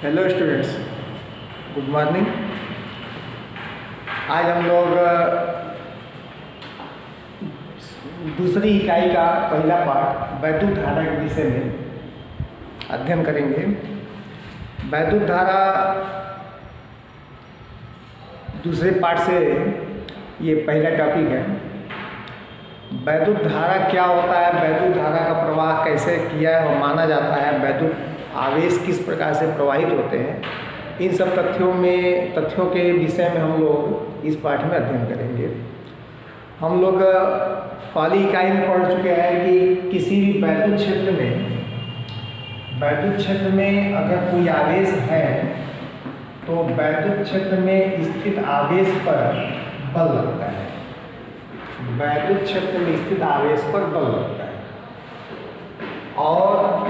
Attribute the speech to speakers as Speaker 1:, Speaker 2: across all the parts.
Speaker 1: Hello students, good morning. आज हम लोग दूसरी इकाई का पहला पाठ वैद्युत धारा के विषय में अध्ययन करेंगे। वैद्युत धारा दूसरे पाठ से ये पहला टॉपिक है। वैद्युत धारा क्या होता है, वैद्युत धारा का प्रवाह कैसे किया और माना जाता है, वैद्युत आवेश किस प्रकार से प्रवाहित होते हैं, इन सब तथ्यों के विषय में हम लोग इस पाठ में अध्ययन करेंगे। हम लोग पहली इकाई में पढ़ चुके हैं कि किसी भी वैद्युत क्षेत्र में अगर कोई आवेश है तो वैद्युत क्षेत्र में स्थित आवेश पर बल लगता है। वैद्युत क्षेत्र में स्थित आवेश पर बल लगता है और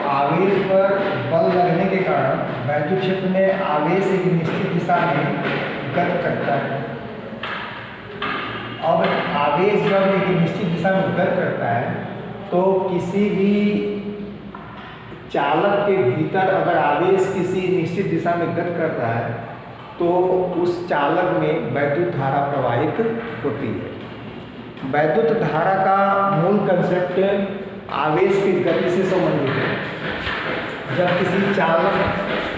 Speaker 1: आवेश पर बल लगने के कारण वैद्युत क्षेत्र में आवेश एक निश्चित दिशा में गति करता है। अब आवेश जब एक निश्चित दिशा में गति करता है तो किसी भी चालक के भीतर अगर आवेश किसी निश्चित दिशा में गति कर रहा है तो उस चालक में वैद्युत धारा प्रवाहित होती है। वैद्युत धारा का मूल कंसेप्ट आवेश की गति से संबंधित है। जब किसी चालक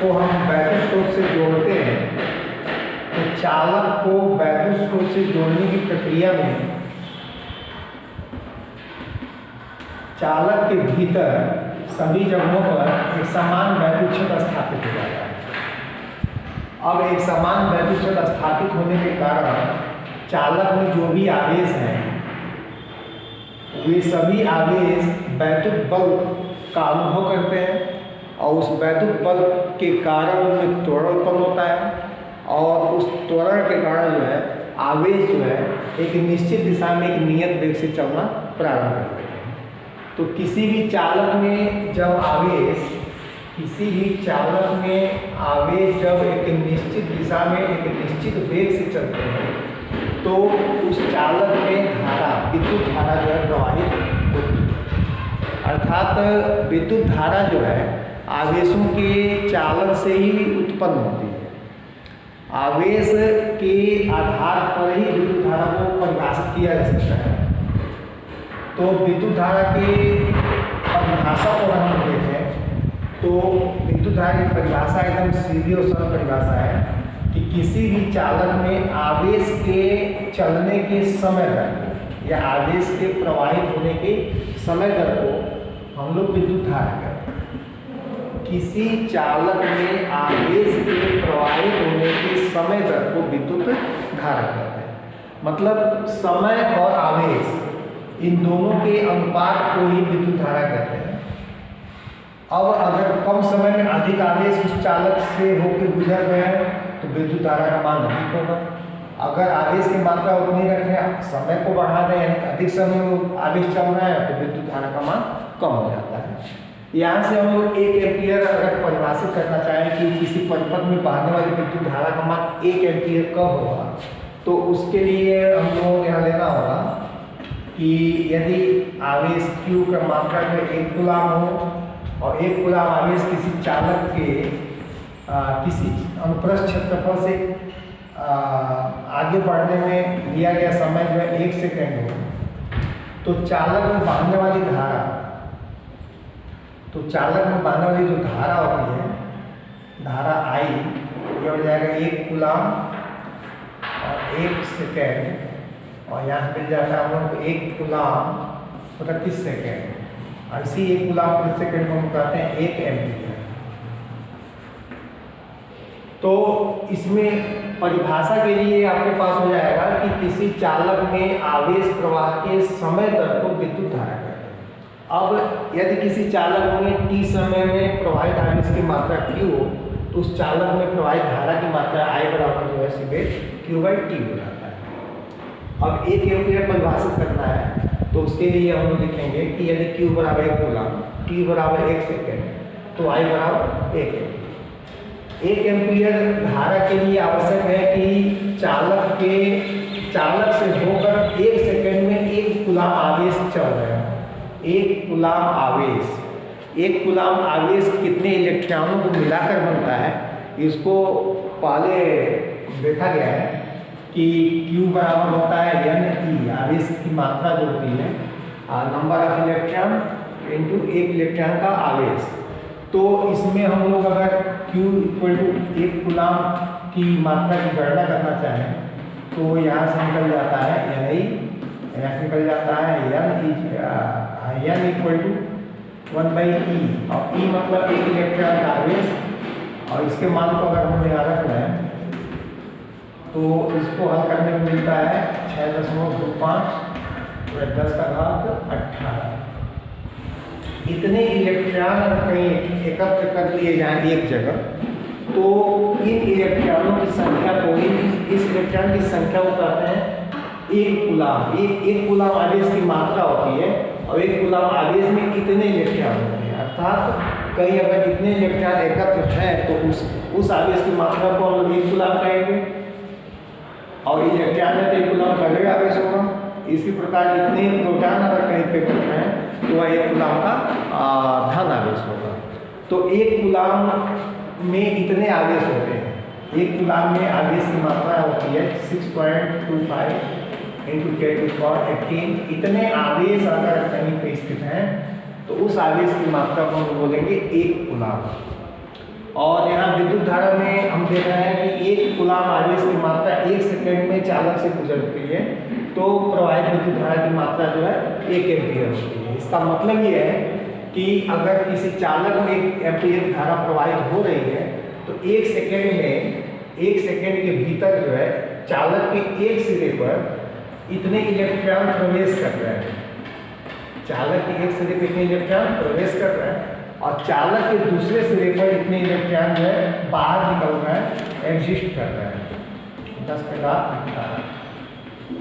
Speaker 1: को हम वैद्युत स्रोत से जोड़ते हैं तो चालक को वैद्युत स्रोत से जोड़ने की प्रक्रिया में चालक के भीतर सभी जगहों पर एक समान वैद्युत क्षेत्र स्थापित हो जाता है। अब एक समान वैद्युत क्षेत्र स्थापित होने के कारण चालक में जो भी आवेश हैं वे सभी आवेश वैद्युत बल का अनुभव करते हैं और उस वैद्युत बल के कारण उनमें त्वरण उत्पन्न होता है और उस त्वरण के कारण जो है आवेश जो है एक निश्चित दिशा में एक नियत वेग से चलना प्रारंभ कर देते हैं। तो किसी भी चालक में जब एक निश्चित दिशा में एक निश्चित वेग से चलते हैं तो उस चालक में धारा विद्युत धारा जो है प्रवाहित होती है। अर्थात विद्युत धारा जो है आवेशों के चालन से ही उत्पन्न होती है। आवेश के आधार पर ही विद्युत धारा को परिभाषित किया जा सकता है। तो विद्युत धारा के परिभाषा को हम देखें तो विद्युत धारा की परिभाषा एकदम सीधी और सरल परिभाषा है कि किसी भी चालक में आवेश के चलने के समय दर को या आवेश के प्रवाहित होने के समय दर को हम लोग विद्युत धारा कहते हैं। किसी चालक में आवेश के प्रवाहित होने के समय दर को विद्युत धारा कहते हैं। मतलब समय और आवेश इन दोनों के अनुपात को ही विद्युत धारा कहते हैं। अब अगर कम समय में अधिक आवेश उस चालक से होकर गुजर रहे हैं तो विद्युत धारा का मान अधिक होगा। अगर आवेश की मात्रा उतनी रखें, समय को बढ़ा दें यानी अधिक समय में आवेश चल रहा है तो विद्युत धारा का मान कम हो जाता है। यहाँ से हम लोग 1 एम्पियर अगर परिभाषित करना चाहें कि किसी परिपथ में बहने वाली विद्युत धारा का मान 1 एम्पियर कब होगा तो उसके लिए हम लोग यहाँ लेना होगा कि यदि आवेश Q का मात्रा जो 1 कूलाम हो और 1 कूलाम आवेश किसी चालक के किसी अनुप्रस्थ क्षेत्रफल से आगे बढ़ने में लिया गया समय जो है 1 सेकेंड हो तो चालक में बहने वाली जो धारा होती है, धारा I ये हो जाएगा 1 कूलाम और 1 सेकेंड और यहाँ मिल जाता है हम लोग को 1 कूलाम 30 सेकेंड। ऐसी 1 कूलाम प्रति सेकेंड को हम कहते हैं 1 एम्पियर। तो इसमें परिभाषा के लिए आपके पास हो जाएगा कि किसी चालक में आवेश प्रवाह के समय दर को विद्युत धारा कहते हैं। अब यदि किसी चालक में t समय में प्रवाहित आवेश की मात्रा Q हो तो उस चालक में प्रवाहित धारा की मात्रा I बराबर जो है सीधे Q/T हो जाता है। अब 1 एम्पियर परिभाषित करना है तो उसके लिए हम लोग लिखेंगे कि यदि Q बराबर 1 कूलाम, T बराबर 1 सेकेंड तो I बराबर 1 एम्पियर। 1 एम्पियर धारा के लिए आवश्यक है कि चालक से होकर 1 सेकेंड में 1 कूलाम आवेश चल रहा है। 1 कूलाम आवेश कितने इलेक्ट्रॉनों को मिलाकर बनता है इसको पहले देखा गया है कि Q बराबर होता है NE, आवेश की मात्रा जो होती है नंबर ऑफ इलेक्ट्रॉन इनटू एक इलेक्ट्रॉन का आवेश। तो इसमें हम लोग अगर Q इक्वल टू 1 कूलम की मात्रा की गणना करना चाहें तो यहाँ से निकल जाता है NI, यहाँ निकल जाता है N इक्वल टू 1/E, और E मतलब एक इलेक्ट्रॉन का आवेश, और इसके मान को अगर हम यहाँ रख रहे हैं तो इसको हल करने में मिलता है 6.25 10⁻18। इतने इलेक्ट्रॉन अगर कहीं एकत्र कर लिए जाएं एक जगह तो इन इलेक्ट्रॉनों की संख्या को इस इलेक्ट्रॉन की संख्या को कहते हैं एक कूलम। एक कूलम आवेश की मात्रा होती है और एक कूलम आवेश में कितने इलेक्ट्रॉन होते हैं, अर्थात कहीं अगर इतने इलेक्ट्रॉन एकत्र हैं तो उस आवेश की मात्रा को हम लोग एक कूलम कहेंगे, और इलेक्ट्रॉन में तो एक कूलम का भी आवेश होगा। इसी प्रकार इतने प्रोटॉन अगर कहीं पे इकट्ठे हैं तो वह एक कूलम का धन आवेश होगा। तो एक कूलम में इतने आवेश होते हैं, एक कूलम में आवेश की मात्रा होती है 6.25 × 10⁻18। इतने आवेश अगर कहीं पे स्थित हैं तो उस आवेश की मात्रा को हम बोलेंगे एक कूलम। और यहाँ विद्युत धारा में हम देख रहे हैं कि एक कूलम आवेश की मात्रा 1 सेकंड में चालक से गुजरती है, तो प्रवाहित विद्युत धारा की मात्रा जो है 1 एम्पीयर होती है। इसका मतलब ये है कि अगर किसी चालक में 1 एम्पीयर धारा प्रवाहित हो रही है तो 1 सेकंड के भीतर जो है चालक के एक सिरे पर इतने इलेक्ट्रॉन प्रवेश कर रहे हैं, चालक के एक सिरे पर इतने इलेक्ट्रॉन प्रवेश कर रहे हैं और चालक के दूसरे सिरे पर इतने इलेक्ट्रॉन जो है बाहर निकल रहे हैं, एग्जिस्ट कर रहे हैं। 10⁻18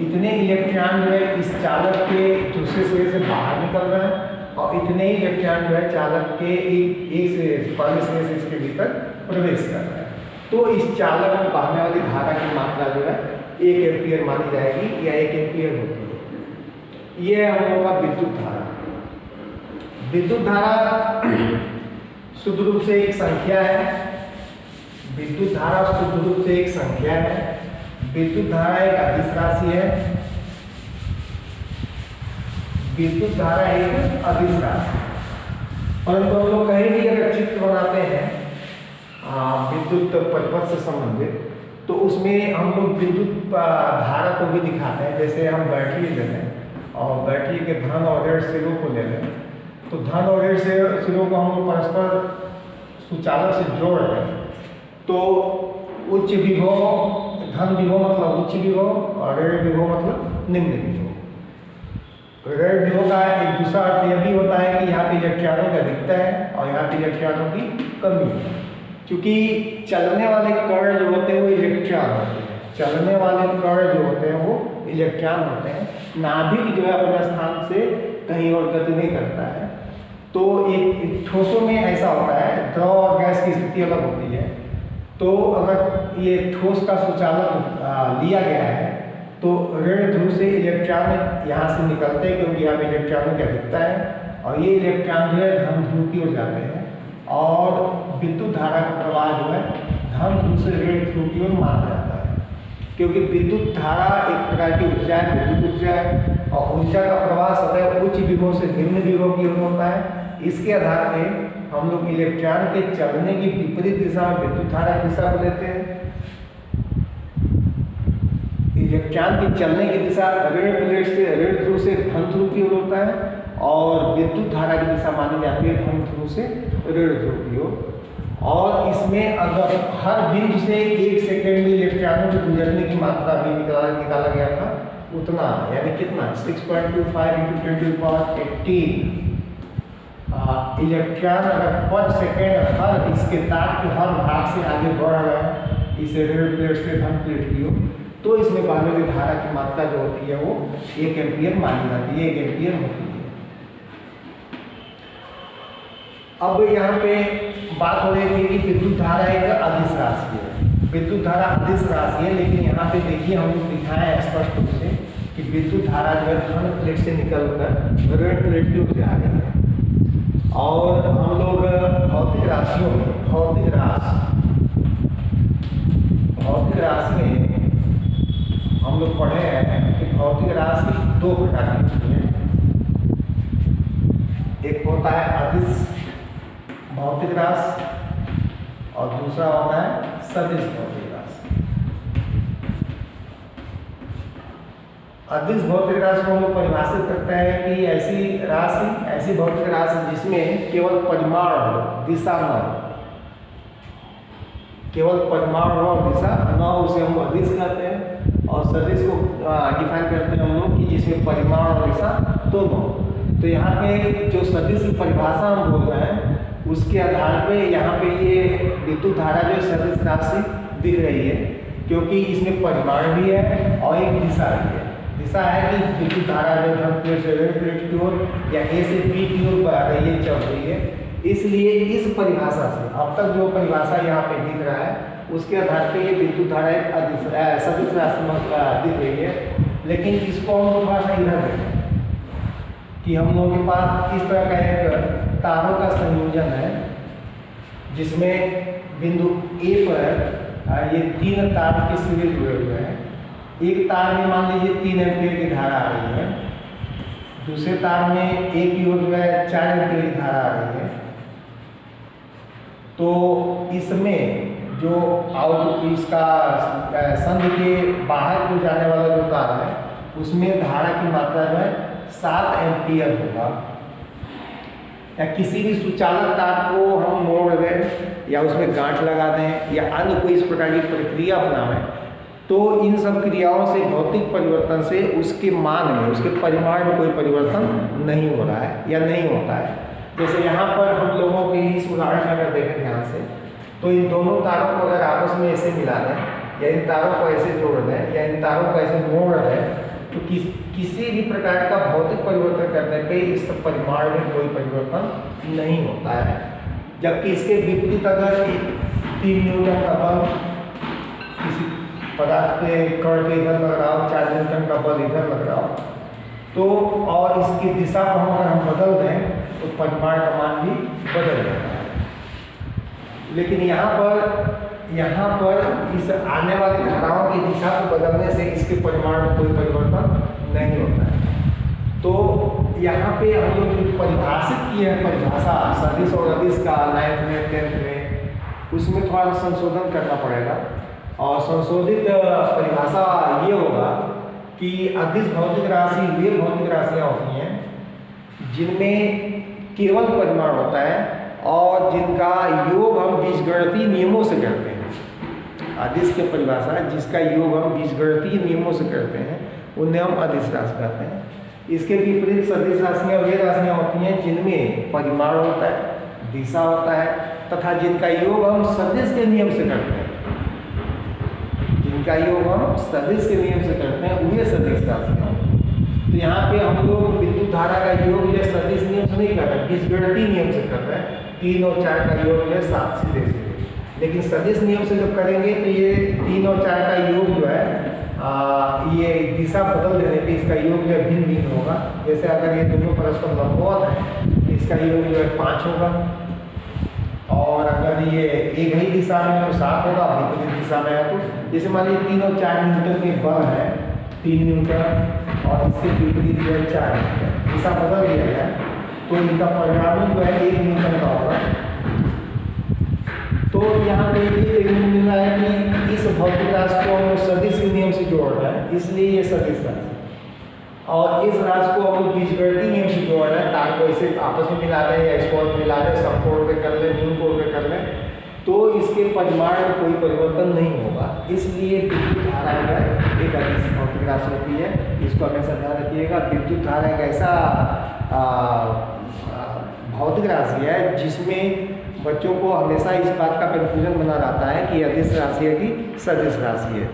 Speaker 1: इतने इलेक्ट्रॉन जो है इस चालक के दूसरे सिरे से बाहर निकल रहे हैं और इतने ही इलेक्ट्रॉन जो है चालक के एक सिरे से पहले सिरे से इसके भीतर प्रवेश कर रहे हैं। तो इस चालक में बहने वाली धारा की मात्रा जो है 1 एम्पीयर मानी जाएगी या 1 एम्पीयर होती है। ये हम लोग का विद्युत धारा। विद्युत धारा शुद्ध रूप से एक संख्या है। विद्युत धारा शुद्ध रूप से एक संख्या है। विद्युत धारा एक अदिश राशि है। विद्युत धारा एक अदिश राशि, परंतु हम लोग कहीं भी अगर चित्र बनाते हैं विद्युत परिपथ से संबंधित तो उसमें हम लोग विद्युत धारा को भी दिखाते हैं। जैसे हम बैटरी ले लें और बैटरी के धन और ऋण सिरों को ले लें, तो धन और ऋण सिरों को हम लोग परस्पर सुचालक से जोड़ दें तो उच्च विभव, धन विभव मतलब उच्च विभव और ऋण विभव मतलब निम्न विभव। ऋण विभव का एक दूसरा अर्थ यह भी होता है कि यहाँ पे इलेक्ट्रॉनों की अधिकता है और यहाँ पे इलेक्ट्रॉनों की कमी है, क्योंकि चलने वाले कण जो होते हैं वो इलेक्ट्रॉन होते हैं। चलने वाले कण जो होते हैं वो इलेक्ट्रॉन होते हैं। नाभिक जो है अपने स्थान से कहीं और गति नहीं करता है। तो एक ठोसों में ऐसा होता है, द्रव और गैस की स्थिति अलग होती है। तो अगर ये ठोस का सुचालक लिया गया है तो ऋण ध्रुव से इलेक्ट्रॉन यहाँ से निकलते हैं, क्योंकि यहाँ पे इलेक्ट्रॉनों की अधिकता है, और ये इलेक्ट्रॉन जो है धन ध्रुव की ओर जाते हैं और विद्युत धारा का प्रवाह जो है धन ध्रुव से ऋण ध्रुव की ओर माना जाता है। क्योंकि विद्युत धारा एक प्रकार की ऊर्जा है, विद्युत ऊर्जा है, और ऊर्जा का प्रवाह सदैव उच्च विभव से निम्न विभव की ओर होता है। इसके आधार पर हम लोग इलेक्ट्रॉन के चलने की विपरीत दिशा में विद्युत धारा की दिशा को लेते हैं। इलेक्ट्रॉन की चलने की दिशा ऋण प्लेट से ऋण ध्रुव से धन ध्रुव की ओर होता है और विद्युत धारा की दिशा मानी जाती है धन ध्रुव से ऋण ध्रुव की ओर। और इसमें अगर हर बिंदु से 1 सेकेंड में इलेक्ट्रॉनों के गुजरने की मात्रा भी निकाला गया था, उतना यानी कितना 6.25 × 10⁻18 इलेक्ट्रॉन अगर पर सेकेंड हर इसके तार के हर भाग से आगे बढ़ रहा है इस ऋण प्लेट से धन प्लेट की ओर, तो इसमें बहने वाली धारा की मात्रा जो होती है वो 1 एम्पीयर मानी जाती है, 1 एम्पीयर होती है। अब यहाँ पे बात हो रही थी कि विद्युत धारा एक अदिश राशि है। विद्युत धारा अदिश राशि है, लेकिन यहाँ पे देखिए हम लोग दिखाएं स्पष्ट रूप से कि विद्युत धारा जो है धन प्लेट से निकलकर ऋण प्लेट की ओर जा रही है। और हम लोग भौतिक राशियों में भौतिक राशि भौतिक राशि में हम लोग पढ़े हैं कि भौतिक राशि दो प्रकार की होती है। एक होता है अदिश भौतिक राशि और दूसरा होता है सदिश भौतिक राशि। अदिश भौतिक राशि को हम लोग परिभाषित करते हैं कि ऐसी भौतिक राशि जिसमें केवल परिमाण हो, दिशा न हो, केवल परिमाण हो और दिशा न हो, उसे हम अदिश कहते हैं। और सदिश को डिफाइन करते हैं हम लोग कि जिसमें परिमाण और दिशा दोनों हो। तो यहाँ पे जो सदिश की परिभाषा हम बोल रहे हैं उसके आधार पे यहाँ पे ये विद्युत धारा जो सदिश राशि दिख रही है, क्योंकि इसमें परिमाण भी है और एक दिशा भी है। दिशा है कि विद्युत धारा जो धन प्लेट से ऋण प्लेट की ओर या ए से बी की ओर बढ़ रही है, चल रही है। इसलिए इस परिभाषा से अब तक जो परिभाषा यहाँ पे दिख रहा है उसके आधार पे ये विद्युत धारा एक सदिश राशि दिख रही है। लेकिन इसको हम थोड़ा सा इधर देखें कि हम लोगों के पास इस तरह का एक तारों का संयोजन है जिसमें बिंदु ए पर ये 3 तार के सिरे जुड़े हुए हैं। एक तार में मान लीजिए 3 एम्पीयर की धारा आ रही है, दूसरे तार में एक की ओर जो है 4 एम्पीयर की धारा आ रही है। तो इसमें जो इसका संध के बाहर को जाने वाला जो तार है उसमें धारा की मात्रा जो है 7 एम्पीयर होगा। या किसी भी सुचालक तार को हम मोड़ दें या उसमें गांठ लगा दें या अन्य कोई इस प्रकार की प्रक्रिया अपनावें तो इन सब क्रियाओं से भौतिक परिवर्तन से उसके मान में, उसके परिमाण में कोई परिवर्तन नहीं हो रहा है या नहीं होता है। जैसे यहाँ पर हम लोगों के इस उदाहरण में अगर देखें ध्यान से तो इन दोनों तारों को अगर आपस में ऐसे मिला दें या इन तारों को ऐसे जोड़ दें या इन तारों को ऐसे मोड़ दें तो किसी भी प्रकार का भौतिक परिवर्तन करने पे इस परिमाण में कोई परिवर्तन नहीं होता है। जबकि इसके विपरीत अगर 3 न्यूटन का बल किसी पदार्थ पे कण पे इधर लग रहा हो, 4 न्यूटन का बल इधर लग रहा हो तो और इसकी दिशा को अगर हम बदल दें तो परिमाण का मान भी बदल जाता है। लेकिन यहाँ पर इस आने वाली धाराओं की दिशा को बदलने से इसके परिमाण में कोई परिवर्तन नहीं होता है। तो यहाँ पे हम लोग जो परिभाषित किए हैं परिभाषा सदिश और अदिश का 9th में 10th में उसमें थोड़ा सा संशोधन करना पड़ेगा। और संशोधित परिभाषा ये होगा कि अदिश भौतिक राशि वे भौतिक राशियाँ होती हैं जिनमें केवल परिमाण होता है और जिनका योग हम बीजगणितीय नियमों से करते हैं। अदिश की परिभाषा जिसका योग हम बीजगणितीय नियमों से करते हैं उन्हें हम अदिश राशि कहते हैं। इसके विपरीत सदिश राशियाँ वे राशियाँ होती हैं जिनमें परिमाण होता है, दिशा होता है तथा जिनका योग हम सदिश के नियम से करते हैं। जिनका योग हम सदिश के नियम से करते हैं वे सदिश राशियाँ। तो यहाँ पे हम लोग विद्युत धारा का योग या सदिश नियम से नहीं कर रहे, बीजगणितीय नियम से कर रहे हैं। 3 और 4 का योग है 7 सीधे सीधे। लेकिन सदिश नियम से जब करेंगे तो ये 3 और 4 का योग जो है ये दिशा बदल देने पे इसका योग जो है भिन्न भिन्न होगा। जैसे अगर ये दोनों परस्पर लंबवत है तो इसका योग जो है 5 होगा और अगर ये एक ही दिशा में है तो 7 होगा, विपरीत दिशा में है तो जैसे मान लीजिए 3 और 4 न्यूटन के बल है 3 न्यूटन और इसके विपरीत जो है 4 न्यूटन, दिशा बदल दिया गया तो इनका परिणामी जो है 1 न्यूटन का होगा। तो यहाँ पे ये देखने मिल रहा है कि इस भौतिक राशि को हम सदिश के नियम से जोड़ रहे हैं इसलिए ये सदिश राशि, और इस राशि को हम बीजगणितीय नियम से जोड़ रहे हैं। तार को इसे आपस में मिला दें या इसको मिला दें, समकोण पे कर लें, न्यून कोण पे कर लें तो इसके परिमाण में कोई परिवर्तन नहीं होगा। इसलिए विद्युत धारा जो है एक अदिश भौतिक राशि होती है। इसको हमेशा ध्यान रखिएगा। विद्युत धारा एक ऐसा भौतिक राशि है जिसमें बच्चों को हमेशा इस बात का कन्फ्यूजन बना रहता है कि अदिश राशि है कि सदिश राशि है।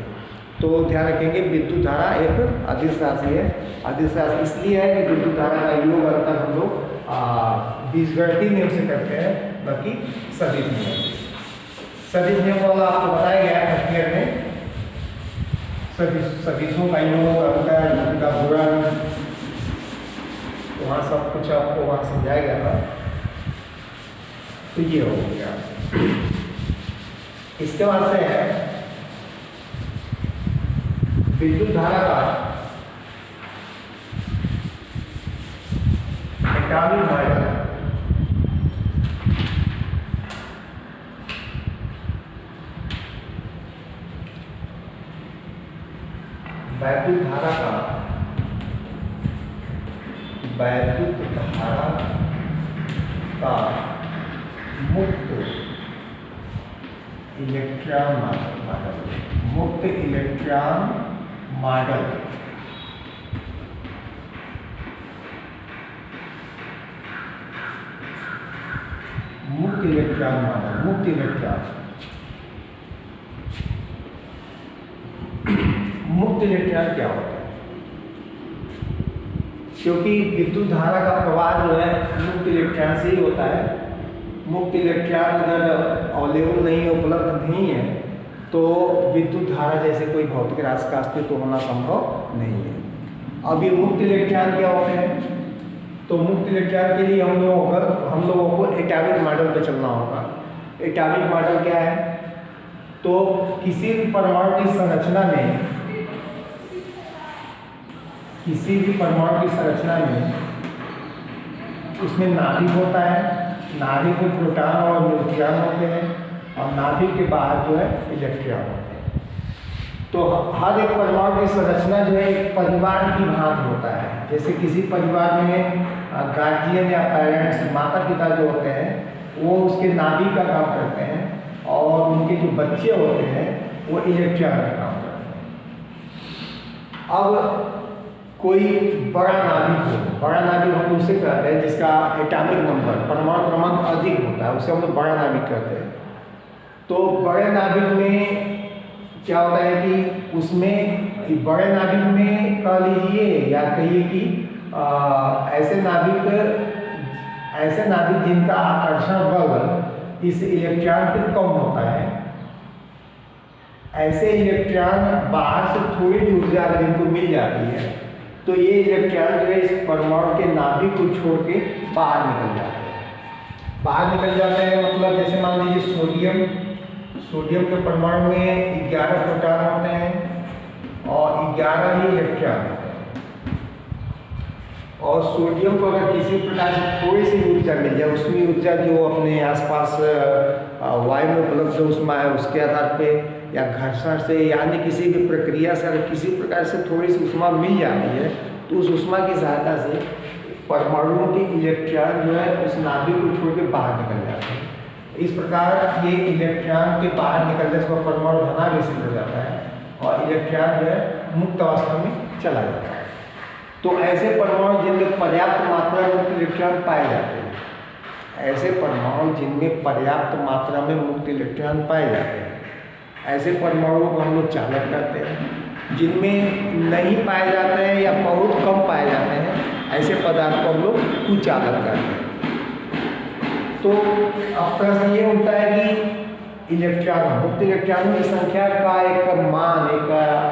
Speaker 1: तो ध्यान रखेंगे विद्युत धारा एक अदिश राशि है। अदिश राशि इसलिए है कि विद्युत धारा का योग अंतर हम लोग बीजगणितीय नियम से करते हैं, बाकी सदिश नियम से। सदिश नियम वाला आपको बताया गया है फर्स्ट ईयर में। सदिशों का योग अंतर, उनका गुणन, वहाँ सब कुछ आपको वहाँ समझाया गया था। तो ये हो गया। इसके बाद से है विद्युत धारा का एटॉमिक मॉडल वैद्युत धारा का मुक्त इलेक्ट्रॉन मॉडल मुक्त इलेक्ट्रॉन मॉडल मुक्त इलेक्ट्रॉन क्या होता है? क्योंकि विद्युत धारा का प्रवाह जो है मुक्त इलेक्ट्रॉन से ही होता है। मुक्त इलेक्ट्रॉन अगर अवेलेबल नहीं है, उपलब्ध नहीं है, तो विद्युत धारा जैसे कोई भौतिक राशि का अस्तित्व होना संभव नहीं है। अब ये मुक्त इलेक्ट्रॉन क्या होते हैं? तो मुक्त इलेक्ट्रॉन के लिए हम लोगों को एटॉमिक मॉडल पे चलना होगा। एटॉमिक मॉडल क्या है? तो किसी भी परमाणु की संरचना में उसमें नाभिक होता है। नाभिक में प्रोटॉन और न्यूट्रॉन होते हैं और नाभिक के बाहर जो है इलेक्ट्रॉन होते हैं। तो हर एक परमाणु की संरचना जो है एक परिवार की भांति होता है। जैसे किसी परिवार में गार्जियन या पेरेंट्स, माता पिता जो होते हैं, वो उसके नाभिक का काम करते हैं और उनके जो बच्चे होते हैं वो इलेक्ट्रॉन का काम करते हैं। अब कोई बड़ा नाभिक हम उसे कहते हैं जिसका एटॉमिक नंबर, परमाणु क्रमांक अधिक होता है, उसे हम लोग बड़ा नाभिक कहते हैं। तो बड़े नाभिक में क्या होता है कि उसमें बड़े नाभिक में कह लीजिए या कहिए कि ऐसे नाभिक जिनका आकर्षण बल इस इलेक्ट्रॉन पे कम होता है, ऐसे इलेक्ट्रॉन बाहर से थोड़ी भी ऊर्जा अगर इनको मिल जाती है तो ये इलेक्ट्रॉन जो है इस परमाणु के नाभिक को छोड़ के बाहर निकल जाते हैं। मतलब जैसे मान लीजिए सोडियम के परमाणु में 11 प्रोटॉन होते हैं और 11 ही इलेक्ट्रॉन होते हैं। और सोडियम को अगर किसी प्रकार से थोड़ी सी ऊर्जा मिल जाए, उसमें ऊर्जा जो अपने आसपास वायु में उपलब्ध ऊष्मा है उसके आधार पे या घर्षण से यानी किसी भी प्रक्रिया से अगर किसी प्रकार से थोड़ी सी ऊष्मा मिल जाती है तो उस ऊष्मा की सहायता से परमाणुओं के इलेक्ट्रॉन जो है उस नाभिक को छोड़ के बाहर निकल जाते हैं। इस प्रकार ये इलेक्ट्रॉन के बाहर निकलने से परमाणु धनावेशित हो जाता है और इलेक्ट्रॉन जो है मुक्त अवस्था में चला जाता है। तो ऐसे परमाणु जिनमें पर्याप्त मात्रा में मुक्त इलेक्ट्रॉन पाए जाते हैं, ऐसे परमाणु जिनमें पर्याप्त मात्रा में मुक्त इलेक्ट्रॉन पाए जाते हैं, ऐसे परमाणुओं को हम लोग चालक कहते हैं। जिनमें नहीं पाए जाते हैं या बहुत कम पाए जाते हैं, ऐसे पदार्थ को हम लोग कुचालक कहते हैं। तो अब प्रश्न ये उठता है कि मुक्त इलेक्ट्रॉनों की संख्या का एक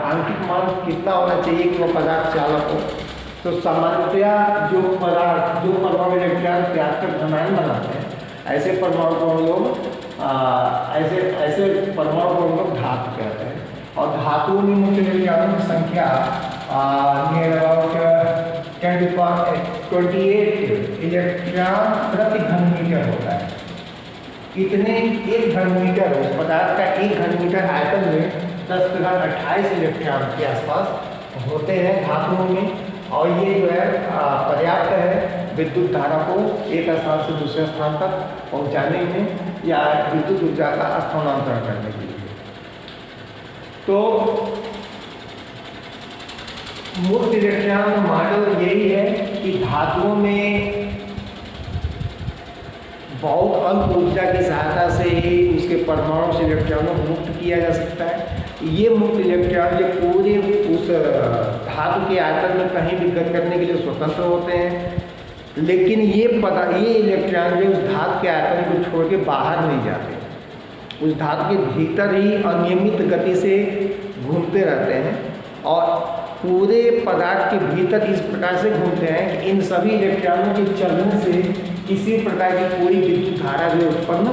Speaker 1: आंशिक मान कितना होना चाहिए कि वो पदार्थ चालक हो। तो सामान्यतया जो परमाणु इलेक्ट्रॉन त्याग कर धनायन बनाते हैं, ऐसे परमाणु को हम लोग ऐसे परमाणु को हम लोग धातु कहते हैं। और धातुओं में मुक्त इलेक्ट्रॉनों की संख्या नियर अबाउट 28 इलेक्ट्रॉन प्रति घन मीटर होता है। इतने एक घन मीटर उस पदार्थ का एक घन मीटर आयतन में 10⁻28 इलेक्ट्रॉन के आसपास होते हैं धातुओं में। और ये जो है पर्याप्त है विद्युत धारा को एक स्थान से दूसरे स्थान तक पहुंचाने में या विद्युत ऊर्जा का स्थानांतरण करने के लिए। तो मुक्त इलेक्ट्रॉन मॉडल यही है कि धातुओं में बहुत अल्प ऊर्जा की सहायता से ही उसके परमाणु से इलेक्ट्रॉनों को मुक्त किया जा सकता है। ये मुक्त इलेक्ट्रॉन जो पूरे उस धातु के आयतन में कहीं भी गति करने के लिए स्वतंत्र होते हैं, लेकिन ये इलेक्ट्रॉन जो उस धातु के आयतन को छोड़ के बाहर नहीं जाते, उस धातु के भीतर ही अनियमित गति से घूमते रहते हैं और पूरे पदार्थ के भीतर इस प्रकार से घूमते हैं कि इन सभी इलेक्ट्रॉनों के चलने से किसी प्रकार की कोई विद्युत धारा जो उत्पन्न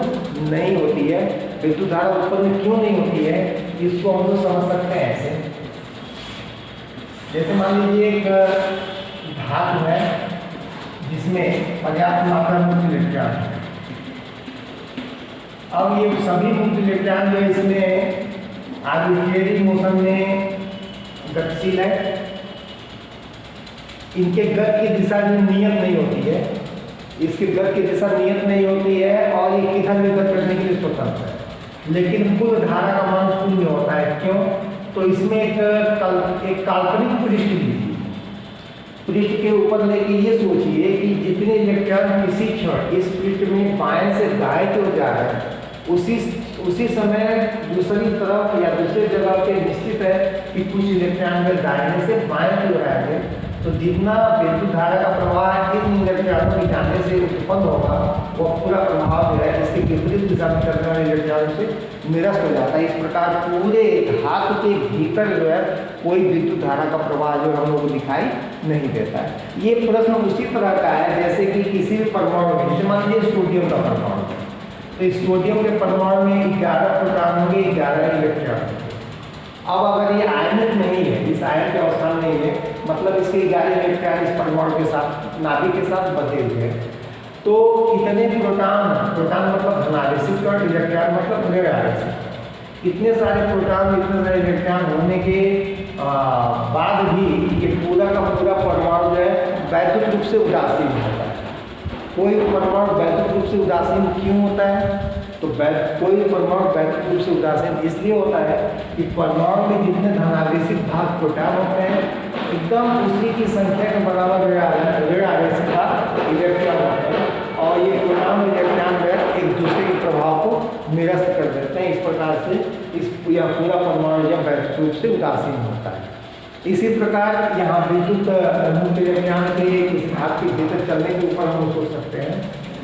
Speaker 1: नहीं होती है। विद्युत धारा उत्पन्न क्यों नहीं होती है, इसको हम लोग समझ सकते हैं ऐसे जैसे मान लीजिए एक धातु है जिसमें पर्याप्त मात्रा में मुक्त इलेक्ट्रॉन है। अब ये सभी मुक्त इलेक्ट्रॉन जो इसमें आर्बिट्रेरी मोशन में गतिशील है, इनके गति की दिशा जो नियत नहीं होती है, इसकी गति की दिशा नियत नहीं होती है और ये किधर भी गति करने के लिए स्वतंत्र है, लेकिन कुल धारा का मान शून्य होता है। क्यों? तो इसमें एक काल्पनिक पृष्ठ लीजिए, पृष्ठ के ऊपर लेके ये सोचिए कि जितने इलेक्ट्रॉन किसी क्षण इस पृष्ठ में बाएं से दाएं की ओर जा रहे हैं, उसी समय दूसरी तरफ या दूसरे जगह पे निश्चित है कि कुछ इलेक्ट्रॉन में दाहिने से बाएं की ओर आएंगे। तो जितना विद्युत धारा का प्रवाह इन इलेक्ट्रॉनों के जाने से उत्पन्न होगा, वो पूरा प्रभाव जो है इसके विपरीत दिशा में चलने वाले इलेक्ट्रॉनों से निरस्त हो जाता है। इस प्रकार पूरे धातु के भीतर जो है कोई विद्युत धारा का प्रवाह जो हम लोग को दिखाई नहीं देता है। ये प्रश्न उसी तरह का है जैसे कि किसी भी परमाणु में, जैसे मान लीजिए सोडियम का परमाणु, तो इस सोडियम के परमाणु में 11 प्रोटॉन होंगे, 11 इलेक्ट्रॉन होंगे। अब अगर ये आयनिक नहीं है, इस आयन के अवस्थान नहीं है, मतलब इसके 11 इलेक्ट्रॉन इस परमाणु के साथ नाभिक के साथ बंधे हुए हैं, तो इतने प्रोटॉन मतलब धनावेशित कण, इलेक्ट्रॉन मतलब ऋण आवेशित, इतने सारे प्रोटॉन इतने सारे इलेक्ट्रॉन होने के बाद भी ये पूरा का पूरा परमाणु जो है वैद्युत रूप से उदासीन होता है। कोई परमाणु वैद्युत रूप से उदासीन क्यों होता है? तो कोई परमाणु वैद्युत रूप से उदासीन इसलिए होता है कि परमाणु में जितने धनावेशित भाग प्रोटॉन होते हैं, एकदम उसी की संख्या के बराबर ऋण आवेशित भाग इलेक्ट्रॉन होते हैं, और ये प्रोटॉन इलेक्ट्रॉन जो है एक दूसरे के प्रभाव को निरस्त कर देते हैं। इस प्रकार से इस पूरा परमाणु जब वैद्युत रूप से उदासीन होता है। इसी प्रकार यहाँ विद्युत मुक्त इलेक्ट्रॉन के इस भाग के भीतर चलने के ऊपर हम सोच सकते हैं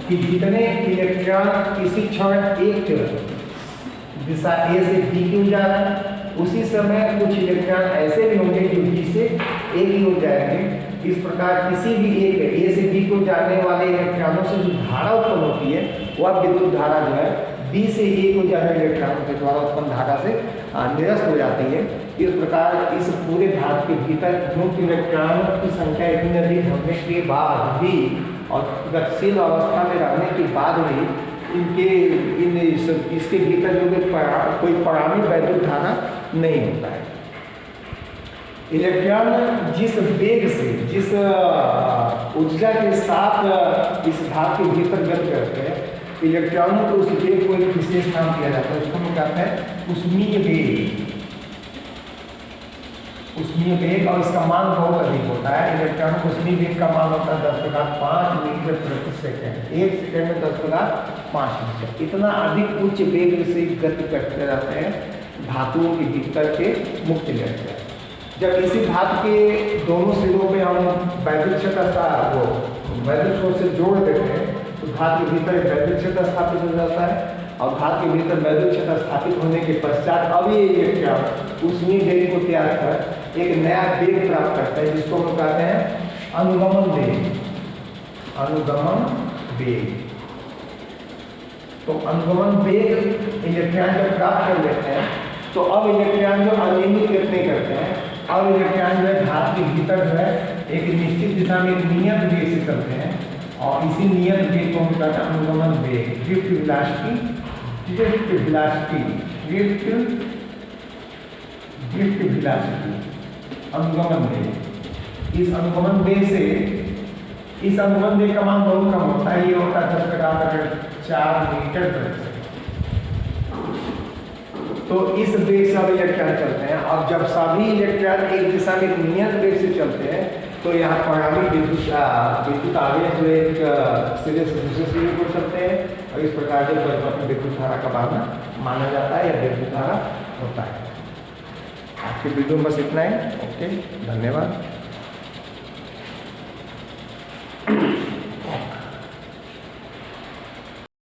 Speaker 1: कि जितने इलेक्ट्रॉन किसी क्षण एक दिशा ए से बी की ओर जा रहा है, उसी समय कुछ इलेक्ट्रॉन ऐसे भी होंगे जो बी से ए की ओर जाएंगे। इस प्रकार किसी भी एक ए से बी को जाने वाले इलेक्ट्रॉनों से जो धारा उत्पन्न होती है, वह विद्युत धारा जो है बी से ए को जाने वाले इलेक्ट्रॉनों के द्वारा उत्पन्न धारा से निरस्त हो जाती है। इस प्रकार इस पूरे धातु के भीतर मुक्त इलेक्ट्रॉनों की संख्या इतनी अधिक होने के बाद भी और गतिशील अवस्था में रहने के बाद भी इसके भीतर जो कोई परिणामी वैद्युत धारा नहीं होता है। इलेक्ट्रॉन जिस वेग से, जिस ऊर्जा के साथ इस धातु के भीतर गति करते हैं, इलेक्ट्रॉनों को उस वेग को एक विशेष नाम दिया जाता है, उसको हम कहते हैं ऊष्मीय वेग। ऊष्मीय वेग, और इसका मान बहुत अधिक होता है। इलेक्ट्रॉन को ऊष्मीय वेग का मान होता है 10⁵ मीटर प्रति सेकेंड, 1 सेकेंड में 10⁵ मीटर। इतना अधिक उच्च वेग से गति करते रहते हैं धातुओं के भीतर के मुक्त इलेक्ट्रॉन। जब इसी धातु के दोनों सिरों पे हम वैद्युत क्षेत्र वो वैद्युत स्रोत से जोड़ देते हैं, तो धातु के भीतर वैद्युत क्षेत्र स्थापित हो जाता है, और धातु के भीतर वैद्युत क्षेत्र स्थापित होने के पश्चात अब ये इलेक्ट्रॉन ऊष्मीय वेग को तैयार कर एक नया वेग प्राप्त करता है, जिसको हम कहते हैं अनुगमन वेग। अनुगमन वेग। तो अनुगमन वेग इलेक्ट्रॉन जब प्राप्त कर लेते हैं, तो अब इलेक्ट्रॉन जो अनियमित गति नहीं करते हैं, अब इलेक्ट्रॉन जो है धातु के भीतर जो है एक निश्चित दिशा में नियत वेग से चलते हैं, और इसी नियत वेग को हम कहते हैं अनुगमन वेग, drift velocity, drift velocity, drift velocity, अनुगमन वेग। इस अनुगमन वेग से, इस अनुगमन वेग का मान बहुत कम होता है, ये होता है 10⁴ मीटर प्रति सेकंड। तो इस वेग से अब इलेक्ट्रॉन चलते हैं। अब जब सभी इलेक्ट्रॉन एक दिशा में नियत वेग से चलते हैं, तो यहाँ परिणामी विद्युत आवेश जो एक सिरे से दूसरे सिरे को चलते हैं, और इस प्रकार से विद्युत धारा का बहाना माना जाता है या विद्युत धारा होता है। आज के वीडियो में बस इतना ही। ओके, धन्यवाद।